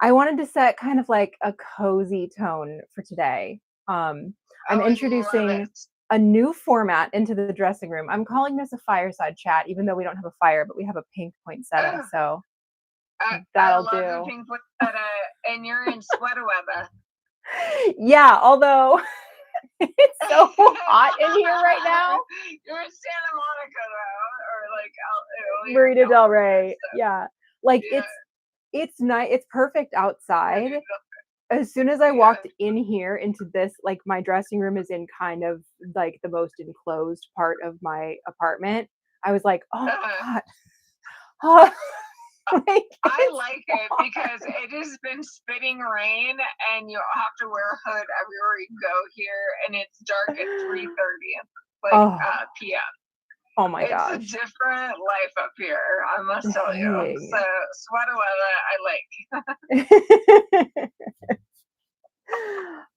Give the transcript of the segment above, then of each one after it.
I wanted to set kind of like a cozy tone for today. I'm Oh, I love introducing it. a new format into the dressing room. I'm calling this a fireside chat, even though we don't have a fire, but we have a pink poinsettia. Oh, So I that'll love the do. pink poinsettia, and you're in sweater weather. Yeah, although it's so hot in here right now. You're in Santa Monica though, or like you're in Marina Del California, Rey. so Yeah. Like yeah, it's nice. It's perfect outside. yeah, As soon as I yeah. walked in here into this, like my dressing room is in kind of like the most enclosed part of my apartment. I was like, oh Uh, my God. Oh, like I it's like it hot. because it has been spitting rain, and you have to wear a hood everywhere you go here, and it's dark at 3:30, like Oh, p.m. oh my It's a gosh. different life up here, I must tell you. So Dang. sweater weather, I like.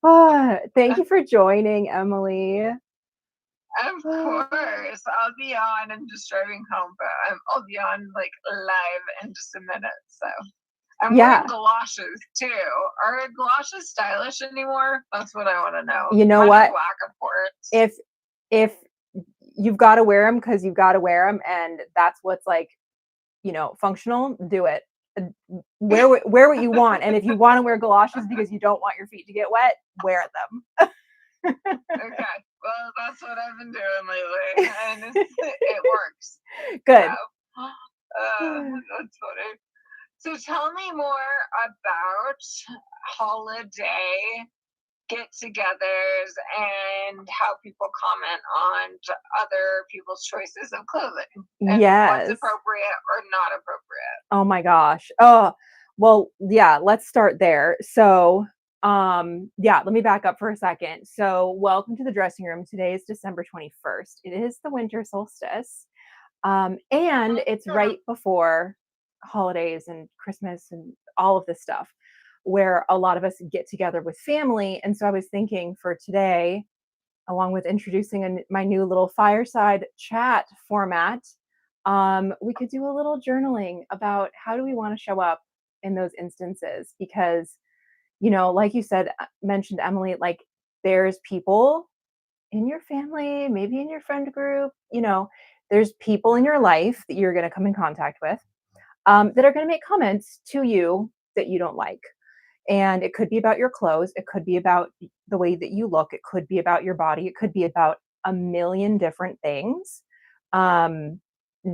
Ah, thank you for joining, Emily. Of course, I'll be on. I'm just driving home, but I'll be on like live in just a minute. So I'm wearing Yeah, galoshes too. Are galoshes stylish anymore? That's what I want to know. you know Money what? whack for it. If if you've got to wear them because you've got to wear them, and that's what's like, functional, do it. Wear what you want, and if you want to wear galoshes because you don't want your feet to get wet, wear Okay, well that's what I've been doing lately, and it works. So them. that's funny. So tell me more about holiday get-togethers and how people comment on other people's choices of clothing and what's Yes. appropriate or not appropriate. Oh my gosh. Oh, well, yeah, let's start there. So, yeah, let me back up for a second. So, welcome to the dressing room. Today is December 21st. It is the winter solstice. And it's right before holidays and Christmas and all of this stuff where a lot of us get together with family. And so I was thinking for today, along with introducing my new little fireside chat format, we could do a little journaling about how do we want to show up in those instances because, like you said, mentioned Emily, like there's people in your family, maybe in your friend group, there's people in your life that you're going to come in contact with that are going to make comments to you that you don't like. And it could be about your clothes, it could be about the way that you look, it could be about your body, it could be about a million different things. Um,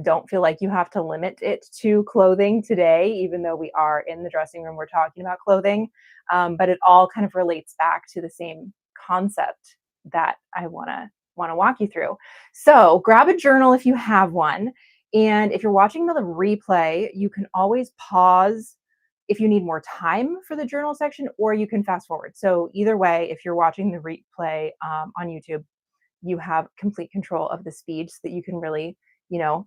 don't feel like you have to limit it to clothing today, even though we are in the dressing room, we're talking about clothing. But it all kind of relates back to the same concept that I want to walk you through. So grab a journal if you have one. And if you're watching the replay, you can always pause if you need more time for the journal section, or you can fast forward. So either way, if you're watching the replay on YouTube, you have complete control of the speed so that you can really,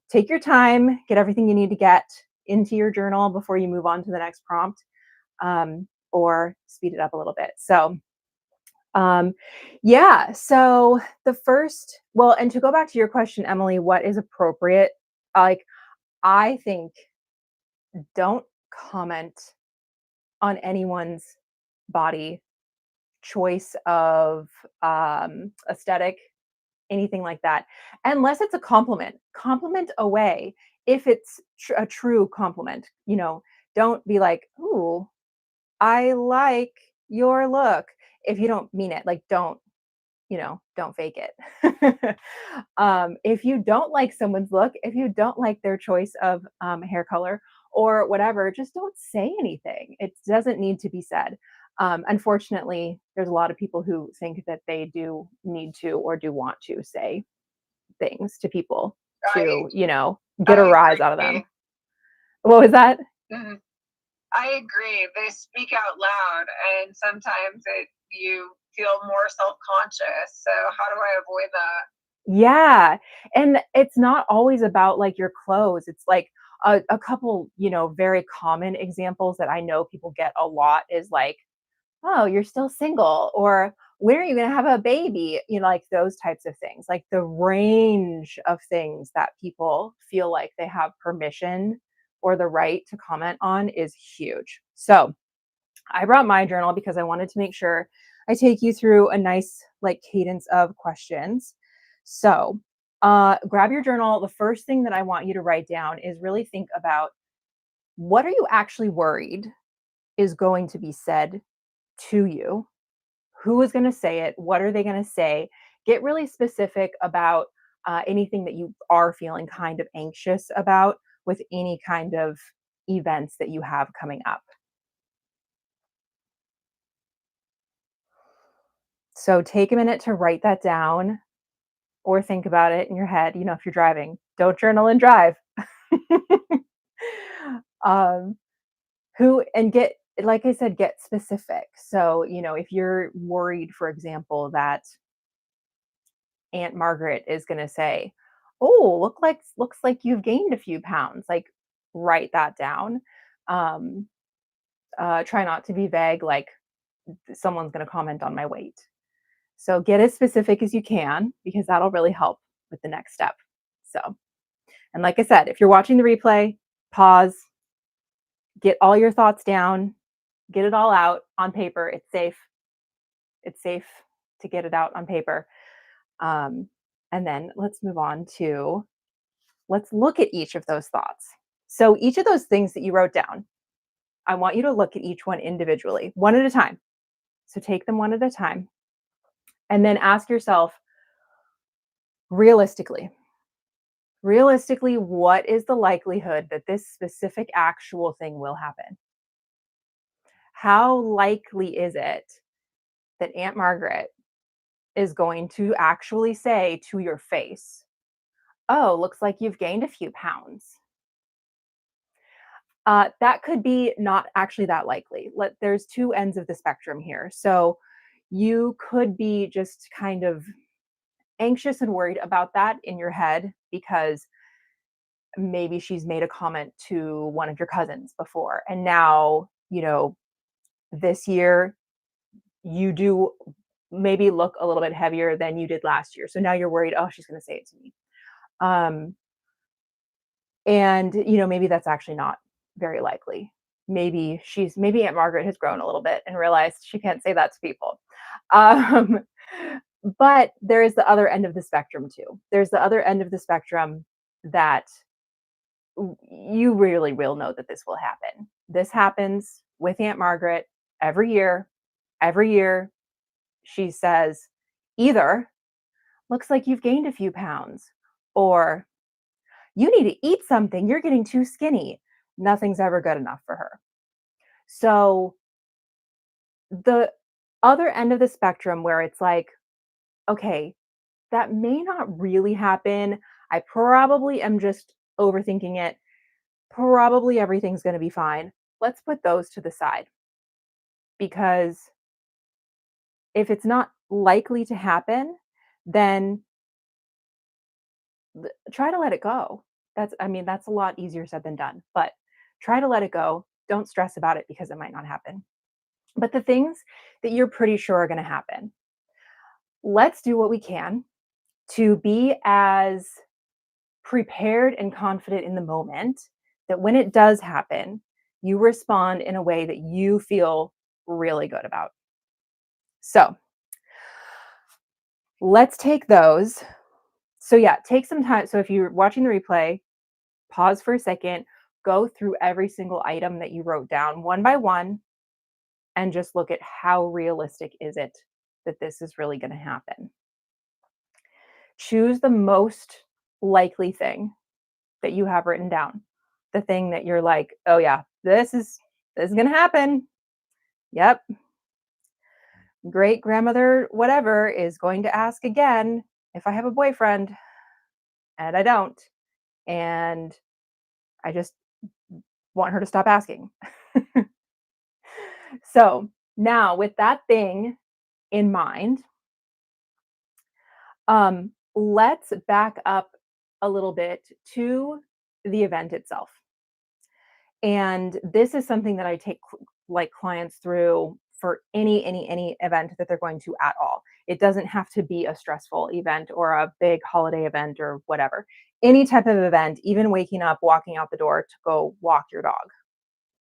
take your time, get everything you need to get into your journal before you move on to the next prompt, or speed it up a little bit. So, yeah. So the first, well, and to go back to your question, Emily, what is appropriate? Like, I think don't comment on anyone's body choice of aesthetic, anything like that, unless it's a compliment. Compliment away if it's a true compliment. Don't be like, "Ooh, I like your look." If you don't mean it, like don't fake it. If you don't like someone's look, if you don't like their choice of hair color or whatever, just don't say anything. It doesn't need to be said. Unfortunately, there's a lot of people who think that they do need to or do want to say things to people I to, get a I rise out of them. agree. What was that? Mhm. I agree. They speak out loud, and sometimes you feel more self conscious. So how do I avoid that? Yeah. And it's not always about like your clothes. It's like a couple, very common examples that I know people get a lot is like, oh, you're still single, or when are you going to have a baby? Like those types of things. Like the range of things that people feel like they have permission or the right to comment on is huge. So, I brought my journal because I wanted to make sure I take you through a nice like cadence of questions. So, grab your journal. The first thing that I want you to write down is really think about what are you actually worried is going to be said to you? Who is going to say it? What are they going to say? Get really specific about anything that you are feeling kind of anxious about with any kind of events that you have coming up. So take a minute to write that down or think about it in your head. If you're driving, don't journal and drive. um, who and get like I said, get specific. So, if you're worried, for example, that Aunt Margaret is going to say, "Oh, looks like you've gained a few pounds." Like, write that down. Um, try not to be vague. Like, someone's going to comment on my weight. So get as specific as you can because that'll really help with the next step. So, and like I said, if you're watching the replay, pause, get all your thoughts down, get it all out on paper. It's safe. It's safe to get it out on paper. Um, and then let's move on to let's look at each of those thoughts. So, each of those things that you wrote down, I want you to look at each one individually, one at a time. So, take them one at a time and then ask yourself realistically, what is the likelihood that this specific actual thing will happen? How likely is it that Aunt Margaret is going to actually say to your face, "Oh, looks like you've gained a few pounds"? That could be not actually that likely. There's two ends of the spectrum here. So you could be just kind of anxious and worried about that in your head because maybe she's made a comment to one of your cousins before. And now, this year you do maybe look a little bit heavier than you did last year. So now you're worried, oh, she's going to say it to me. Um, and, maybe that's actually not very likely. Maybe Aunt Margaret has grown a little bit and realized she can't say that to people. Um, but there is the other end of the spectrum too. There's the other end of the spectrum that you really will know that this will happen. This happens with Aunt Margaret every year. Every year, she says either, looks like you've gained a few pounds, or you need to eat something. You're getting too skinny. Nothing's ever good enough for her. So, the other end of the spectrum where it's like, okay, that may not really happen. I probably am just overthinking it. Probably everything's going to be fine. Let's put those to the side because if it's not likely to happen, then try to let it go. That's a lot easier said than done, but try to let it go. Don't stress about it because it might not happen. But the things that you're pretty sure are going to happen, let's do what we can to be as prepared and confident in the moment that when it does happen, you respond in a way that you feel really good about. So let's take those. So, yeah, take some time. So, if you're watching the replay, pause for a second, go through every single item that you wrote down one by one, and just look at how realistic is it that this is really going to happen. Choose the most likely thing that you have written down. The thing that you're like, "Oh yeah, this is going to happen. Yep. Great grandmother whatever is going to ask again if I have a boyfriend and I don't. And I just want her to stop asking." So, now with that thing in mind, let's back up a little bit to the event itself. And this is something that I take like clients through for any event that they're going to at all. It doesn't have to be a stressful event or a big holiday event or whatever. Any type of event, even waking up, walking out the door to go walk your dog.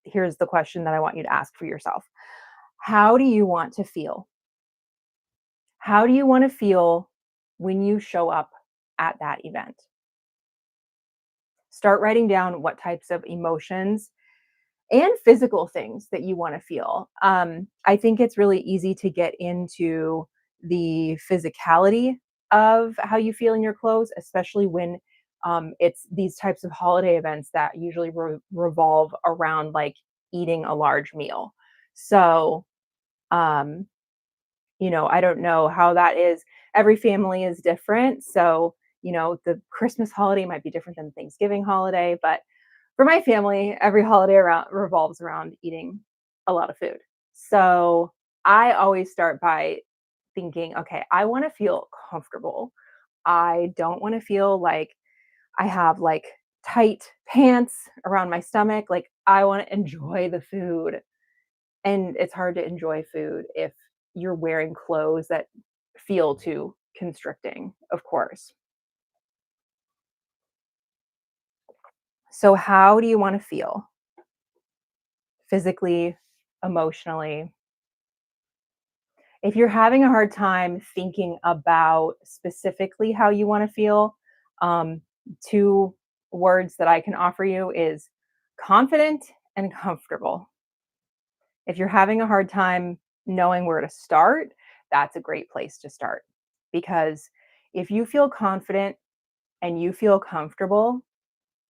here's the question that I want you to ask for yourself. How do you want to feel? How do you want to feel when you show up at that event? Start writing down what types of emotions and physical things that you want to feel. I think it's really easy to get into the physicality of how you feel in your clothes, especially when it's these types of holiday events that usually revolve around like eating a large meal. So, um, I don't know how that is. Every family is different. So, the Christmas holiday might be different than Thanksgiving holiday, but for my family, every holiday around revolves around eating a lot of food. So I always start by thinking, okay, I want to feel comfortable. I don't want to feel like I have like tight pants around my stomach. Like I want to enjoy the food. And it's hard to enjoy food if you're wearing clothes that feel too constricting, of course. So, how do you want to feel physically, emotionally? If you're having a hard time thinking about specifically how you want to feel, um, two words that I can offer you is confident and comfortable. If you're having a hard time knowing where to start, that's a great place to start. Because if you feel confident and you feel comfortable,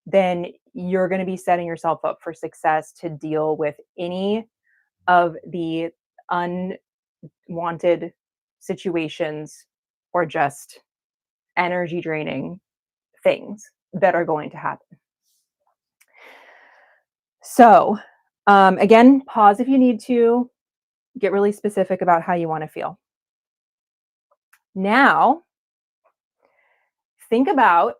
then you're going to be setting yourself up for success to deal with any of the unwanted situations or just energy draining things that are going to happen. So, again, pause if you need to, get really specific about how you want to feel. Now, think about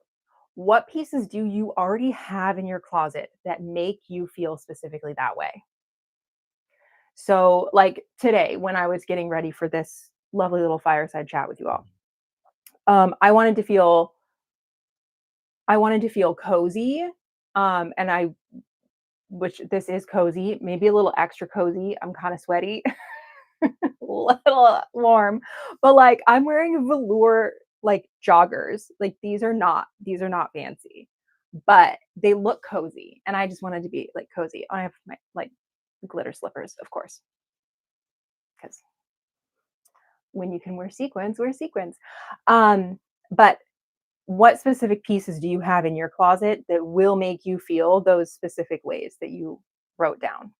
what pieces do you already have in your closet that make you feel specifically that way? So, like today, when I was getting ready for this lovely little fireside chat with you all, um, I wanted to feel I wanted to feel cozy, and I which this is cozy, maybe a little extra cozy. I'm kind of sweaty, a little warm, but like I'm wearing velour like joggers. Like these are not fancy, but they look cozy, and I just wanted to be like cozy. I have my like glitter slippers, of course, because when you can wear sequins, wear sequins. But what specific pieces do you have in your closet that will make you feel those specific ways that you wrote down?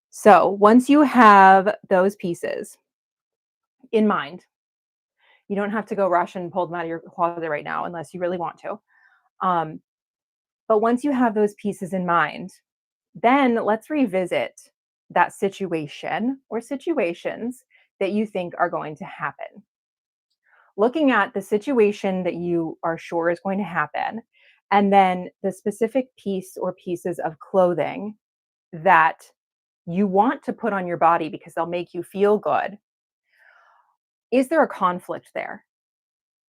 So once you have those pieces in mind, you don't have to go rush and pull them out of your closet right now unless you really want to. Um, but once you have those pieces in mind, then let's revisit that situation or situations that you think are going to happen. Looking at the situation that you are sure is going to happen, and then the specific piece or pieces of clothing that you want to put on your body because they'll make you feel good. Is there a conflict there?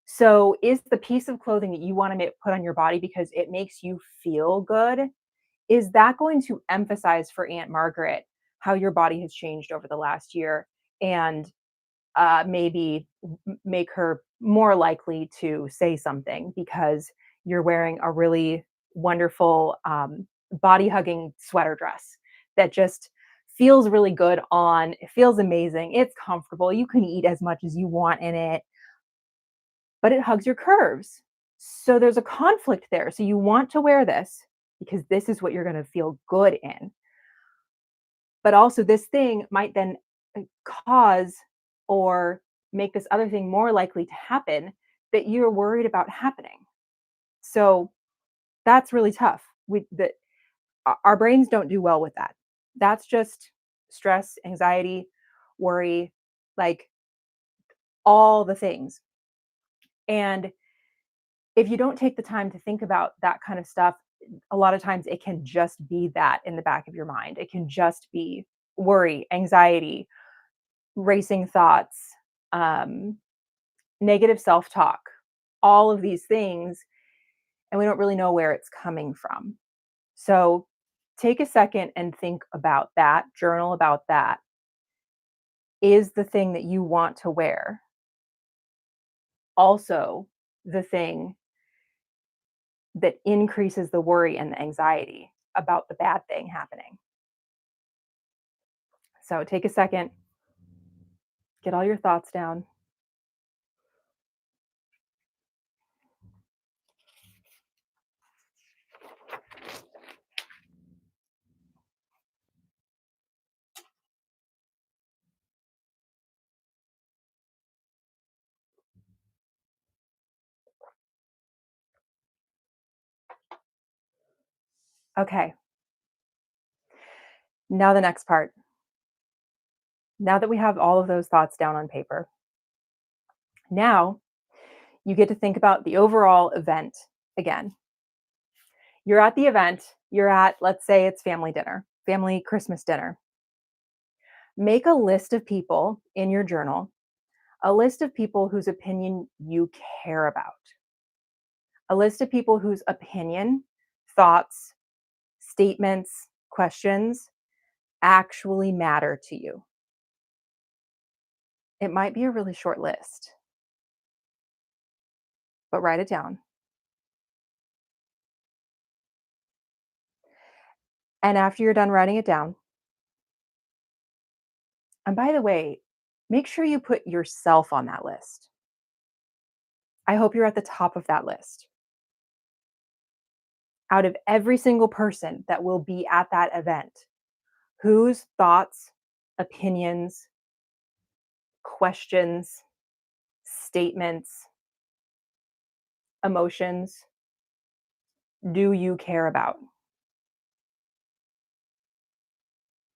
So, is the piece of clothing that you want to put on your body because it makes you feel good, is that going to emphasize for Aunt Margaret how your body has changed over the last year and maybe make her more likely to say something because you're wearing a really wonderful body hugging sweater dress that just feels really good on. It feels amazing. It's comfortable. You can eat as much as you want in it, but it hugs your curves. So there's a conflict there. So you want to wear this because this is what you're going to feel good in. But also, this thing might then cause or make this other thing more likely to happen that you're worried about happening. So that's really tough. Our brains don't do well with that. That's just stress, anxiety, worry, like all the things. And if you don't take the time to think about that kind of stuff, a lot of times it can just be that in the back of your mind. It can just be worry, anxiety, racing thoughts, um, negative self talk, all of these things. And we don't really know where it's coming from. So Take a second and think about that, journal about that. Is the thing that you want to wear also the thing that increases the worry and the anxiety about the bad thing happening? So take a second, get all your thoughts down. Okay, now the next part. Now that we have all of those thoughts down on paper, now you get to think about the overall event again. You're at the event, you're at, let's say it's family dinner, family Christmas dinner. Make a list of people in your journal, a list of people whose opinion you care about, a list of people whose opinion, thoughts, statements, questions actually matter to you. It might be a really short list, but write it down. And after you're done writing it down, and by the way, make sure you put yourself on that list. I hope you're at the top of that list. Out of every single person that will be at that event, whose thoughts, opinions, questions, statements, emotions do you care about?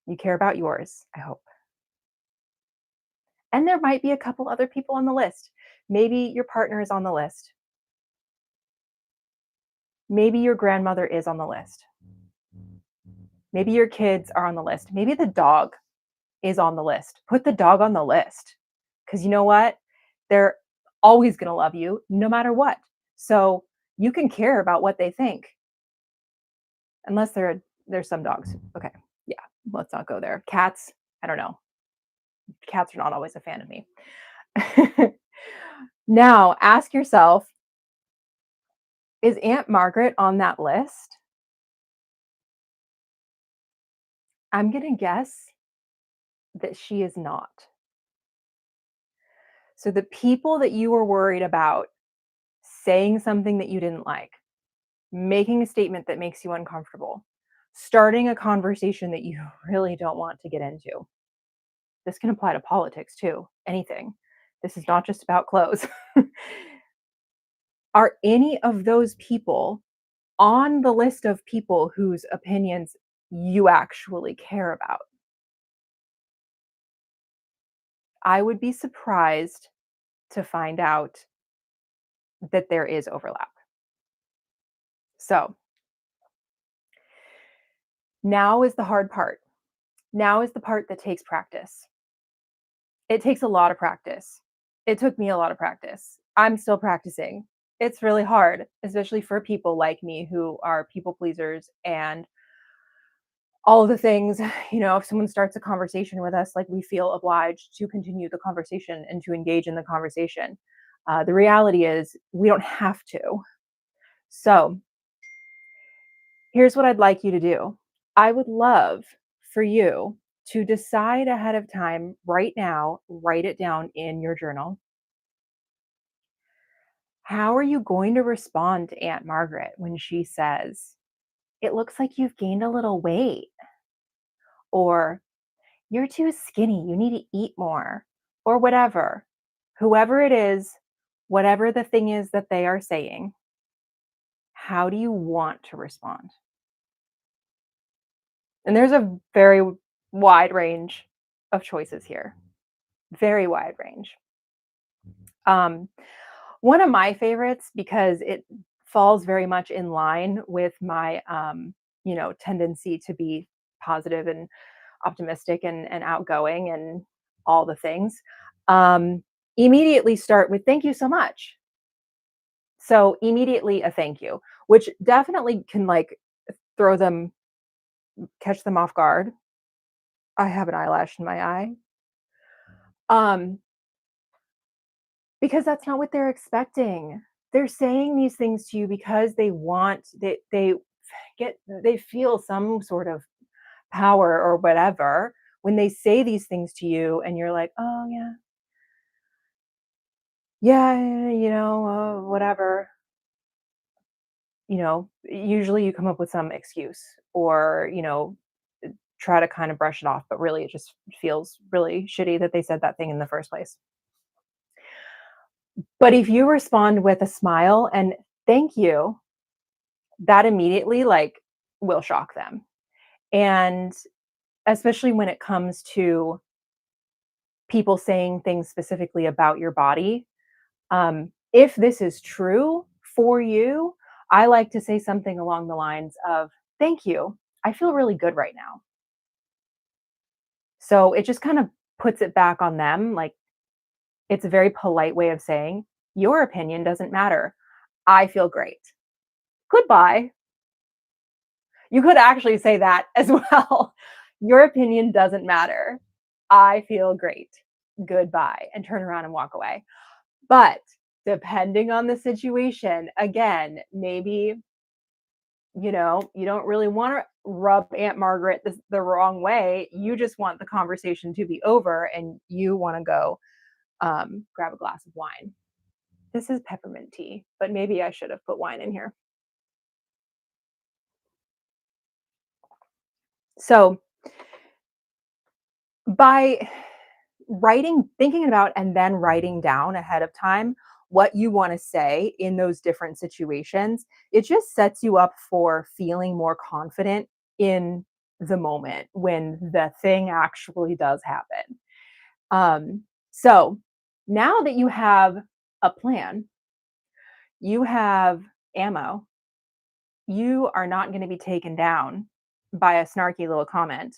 You care about yours, I hope. And there might be a couple other people on the list. Maybe your partner is on the list. Maybe your grandmother is on the list. Maybe your kids are on the list. Maybe the dog is on the list. Put the dog on the list. Because you know what? They're always going to love you no matter what. So you can care about what they think. Unless there's some dogs. Okay. Yeah. Let's not go there. Cats, I don't know. Cats are not always a fan of me. Now, ask yourself, is Aunt Margaret on that list? I'm going to guess that she is not. So the people that you were worried about saying something that you didn't like, making a statement that makes you uncomfortable, starting a conversation that you really don't want to get into. This can apply to politics too, anything. This is not just about clothes. Are any of those people on the list of people whose opinions you actually care about? I would be surprised to find out that there is overlap. So now is the hard part. Now is the part that takes practice. It takes a lot of practice. It took me a lot of practice. I'm still practicing. It's really hard, especially for people like me who are people pleasers and all of the things. If someone starts a conversation with us, like, we feel obliged to continue the conversation and to engage in the conversation. The reality is we don't have to. So here's what I'd like you to do. I would love for you to decide ahead of time right now, write it down in your journal. How are you going to respond to Aunt Margaret when she says, "It looks like you've gained a little weight," or "You're too skinny, you need to eat more," or whatever? Whoever it is, whatever the thing is that they are saying, how do you want to respond? And there's a very wide range of choices here, very wide range. Um, One of my favorites, because it falls very much in line with my, tendency to be positive and optimistic and outgoing and all the things. Um, Immediately start with "Thank you so much." So immediately a thank you, which definitely can, like, throw them catch them off guard. I have an eyelash in my eye. Um, because that's not what they're expecting. They're saying these things to you because they feel some sort of power or whatever when they say these things to you and you're like, "Oh yeah. Yeah, whatever." Usually you come up with some excuse or, try to kind of brush it off, but really it just feels really shitty that they said that thing in the first place. But if you respond with a smile and thank you, that immediately like will shock them. And especially when it comes to people saying things specifically about your body, if this is true for you, I like to say something along the lines of, thank you. I feel really good right now. So it just kind of puts it back on them. Like it's a very polite way of saying, your opinion doesn't matter. I feel great. Goodbye. You could actually say that as well. Your opinion doesn't matter. I feel great. Goodbye. And turn around and walk away. But depending on the situation, again, maybe, you don't really want to rub Aunt Margaret the wrong way. You just want the conversation to be over and you want to go grab a glass of wine. This is peppermint tea, but maybe I should have put wine in here. So by thinking about and then writing down ahead of time what you want to say in those different situations, it just sets you up for feeling more confident in the moment when the thing actually does happen. So now that you have a plan, you have ammo, you are not going to be taken down by a snarky little comment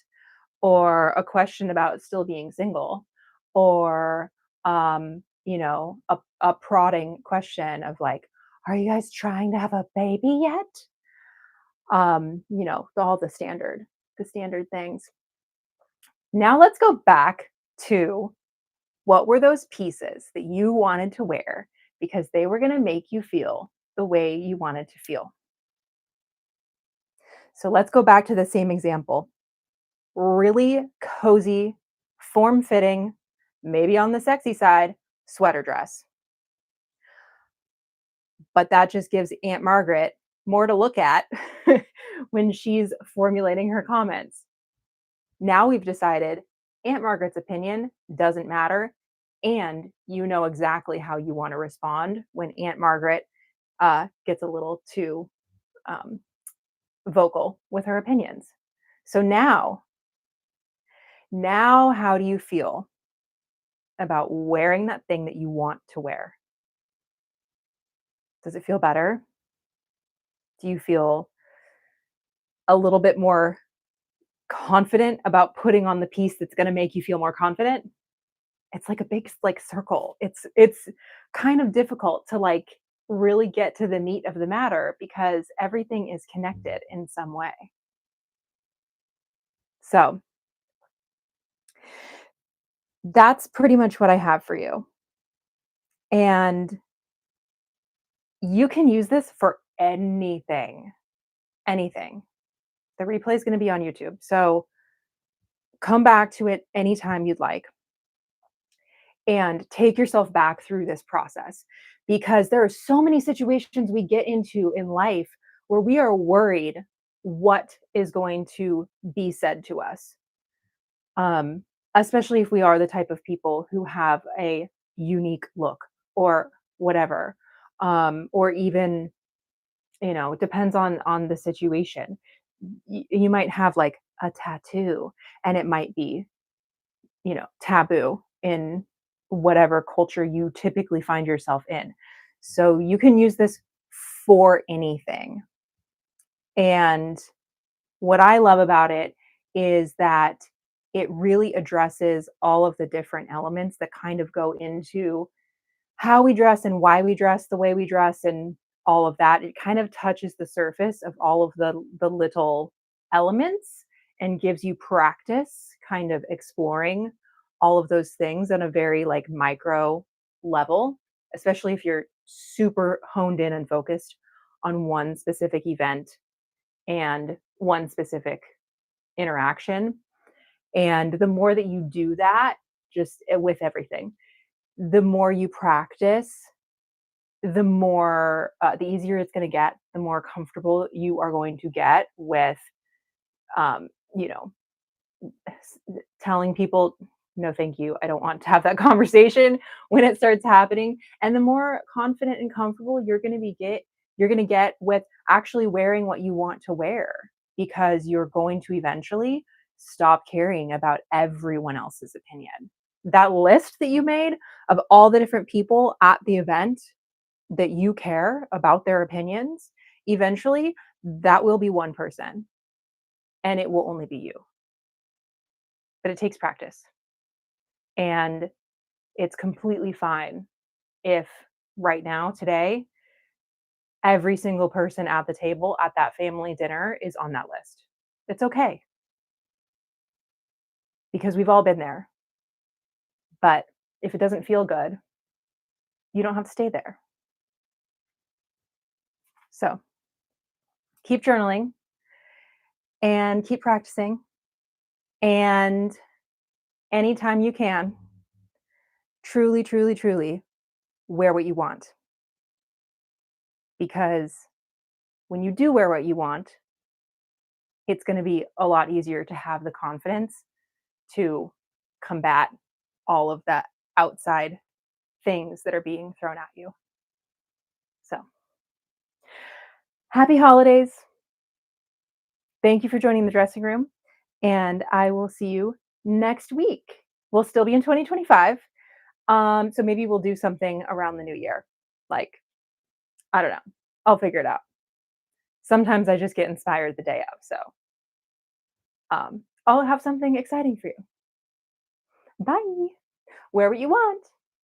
or a question about still being single or a prodding question of like, are you guys trying to have a baby yet? All the standard things. Now let's go back to what were those pieces that you wanted to wear because they were going to make you feel the way you wanted to feel. So let's go back to the same example. Really cozy, form fitting, maybe on the sexy side, sweater dress. But that just gives Aunt Margaret more to look at when she's formulating her comments. Now we've decided Aunt Margaret's opinion doesn't matter. And you know exactly how you want to respond when Aunt Margaret gets a little too um, vocal with her opinions. So now, how do you feel about wearing that thing that you want to wear? Does it feel better? Do you feel a little bit more confident about putting on the piece that's going to make you feel more confident? It's like a big like circle. It's kind of difficult to like really get to the meat of the matter because everything is connected in some way. So, that's pretty much what I have for you. And you can use this for anything. Anything. The replay is going to be on YouTube. So, come back to it anytime you'd like and take yourself back through this process because there are so many situations we get into in life where we are worried what is going to be said to us. Um, Especially if we are the type of people who have a unique look or whatever. Or even, it depends on the situation. You might have like a tattoo and it might be taboo in whatever culture you typically find yourself in. So you can use this for anything. And what I love about it is that it really addresses all of the different elements that kind of go into how we dress and why we dress the way we dress and all of that. It kind of touches the surface of all of the little elements and gives you practice kind of exploring all of those things on a very like micro level, especially if you're super honed in and focused on one specific event and one specific interaction. And the more that you do that, just with everything, the more you practice, the easier it's going to get, the more comfortable you are going to get with, um, you know, telling people, no, thank you. I don't want to have that conversation when it starts happening. And the more confident and comfortable you're going to get with actually wearing what you want to wear, because you're going to eventually stop caring about everyone else's opinion. That list that you made of all the different people at the event that you care about their opinions, eventually that will be one person and it will only be you. But it takes practice. And it's completely fine if right now, today, every single person at the table at that family dinner is on that list. It's okay because we've all been there. But if it doesn't feel good, you don't have to stay there. So keep journaling and keep practicing. And anytime you can, truly, truly, truly wear what you want. Because when you do wear what you want, it's going to be a lot easier to have the confidence to combat all of the outside things that are being thrown at you. So, happy holidays. Thank you for joining the dressing room. And I will see you next week. We'll still be in 2025. So maybe we'll do something around the new year. Like, I don't know. I'll figure it out. Sometimes I just get inspired the day of. So I'll have something exciting for you. Bye. Wear what you want.